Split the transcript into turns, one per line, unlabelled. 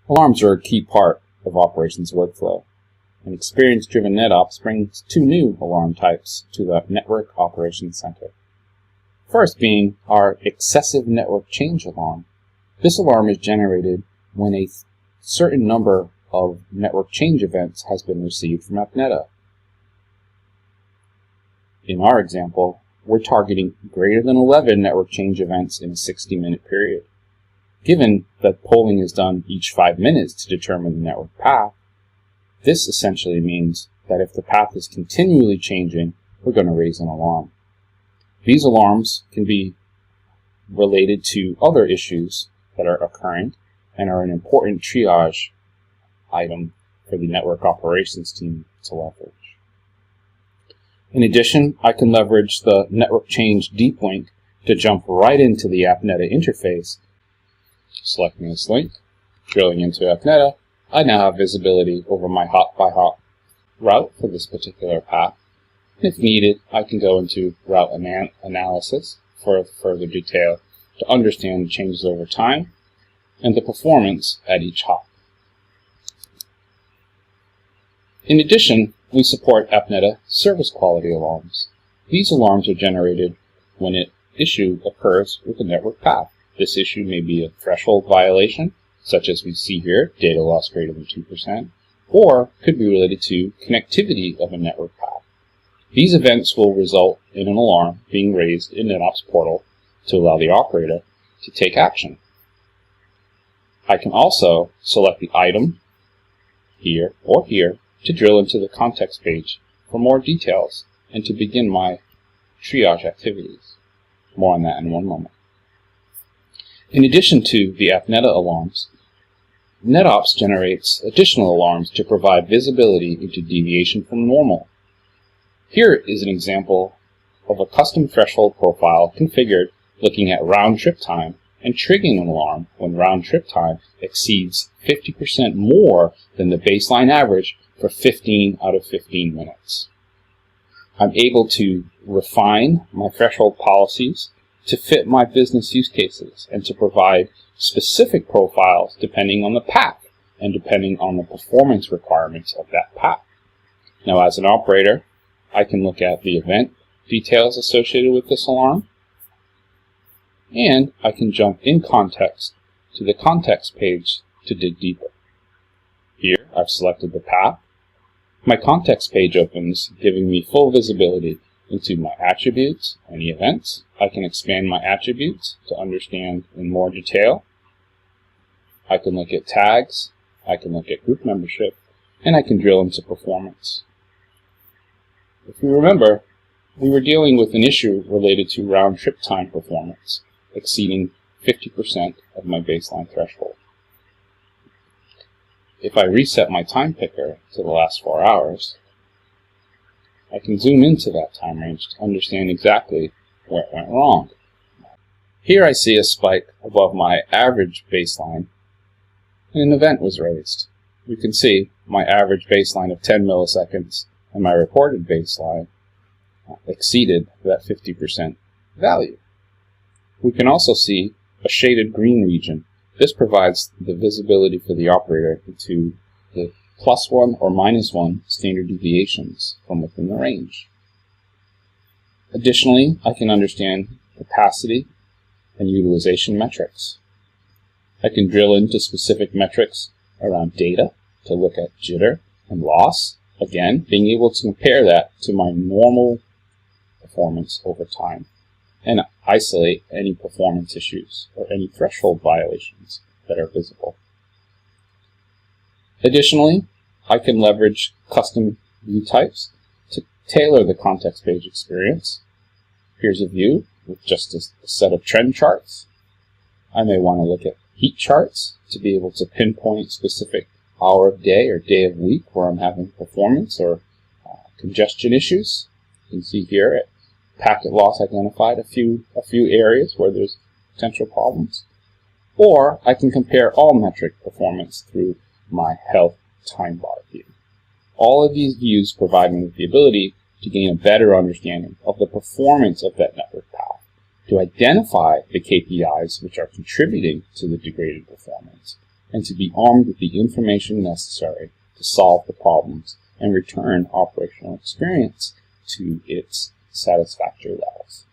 Alarms are a key part of operations workflow, and Experience-Driven NetOps brings two new alarm types to the Network Operations Center. First being our excessive network change alarm. This alarm is generated when a certain number of network change events has been received from AppNeta. In our example, we're targeting greater than 11 network change events in a 60-minute period. Given that polling is done each 5 minutes to determine the network path, this essentially means that if the path is continually changing, we're going to raise an alarm. These alarms can be related to other issues that are occurring and are an important triage item for the network operations team to leverage. In addition, I can leverage the network change deep link to jump right into the AppNeta interface. Selecting this link, drilling into AppNeta, I now have visibility over my hop-by-hop route for this particular path. If needed, I can go into route analysis for further detail to understand the changes over time and the performance at each hop. In addition, we support AppNeta service quality alarms. These alarms are generated when an issue occurs with the network path. This issue may be a threshold violation, such as we see here, data loss greater than 2%, or could be related to connectivity of a network path. These events will result in an alarm being raised in NetOps portal to allow the operator to take action. I can also select the item here or here to drill into the context page for more details and to begin my triage activities. More on that in one moment. In addition to the AppNeta alarms, NetOps generates additional alarms to provide visibility into deviation from normal. Here is an example of a custom threshold profile configured looking at round trip time and triggering an alarm when round trip time exceeds 50% more than the baseline average for 15 out of 15 minutes. I'm able to refine my threshold policies to fit my business use cases and to provide specific profiles depending on the path and depending on the performance requirements of that path. Now, as an operator, I can look at the event details associated with this alarm, and I can jump in context to the context page to dig deeper. Here, I've selected the path. My context page opens, giving me full visibility into my attributes, any events. I can expand my attributes to understand in more detail. I can look at tags, I can look at group membership, and I can drill into performance. If you remember, we were dealing with an issue related to round trip time performance, exceeding 50% of my baseline threshold. If I reset my time picker to the last 4 hours, I can zoom into that time range to understand exactly where it went wrong. Here I see a spike above my average baseline, and an event was raised. You can see my average baseline of 10 milliseconds and my reported baseline exceeded that 50% value. We can also see a shaded green region. This provides the visibility for the operator into the +1 or -1 standard deviations from within the range. Additionally, I can understand capacity and utilization metrics. I can drill into specific metrics around data to look at jitter and loss, again, being able to compare that to my normal performance over time and isolate any performance issues or any threshold violations that are visible. Additionally, I can leverage custom view types to tailor the context page experience. Here's a view with just a set of trend charts. I may want to look at heat charts to be able to pinpoint specific hour of day or day of week where I'm having performance or congestion issues. You can see here at packet loss identified a few areas where there's potential problems. Or I can compare all metric performance through my health time bar view. All of these views provide me with the ability to gain a better understanding of the performance of that network path, to identify the KPIs which are contributing to the degraded performance, and to be armed with the information necessary to solve the problems and return operational experience to its satisfactory levels.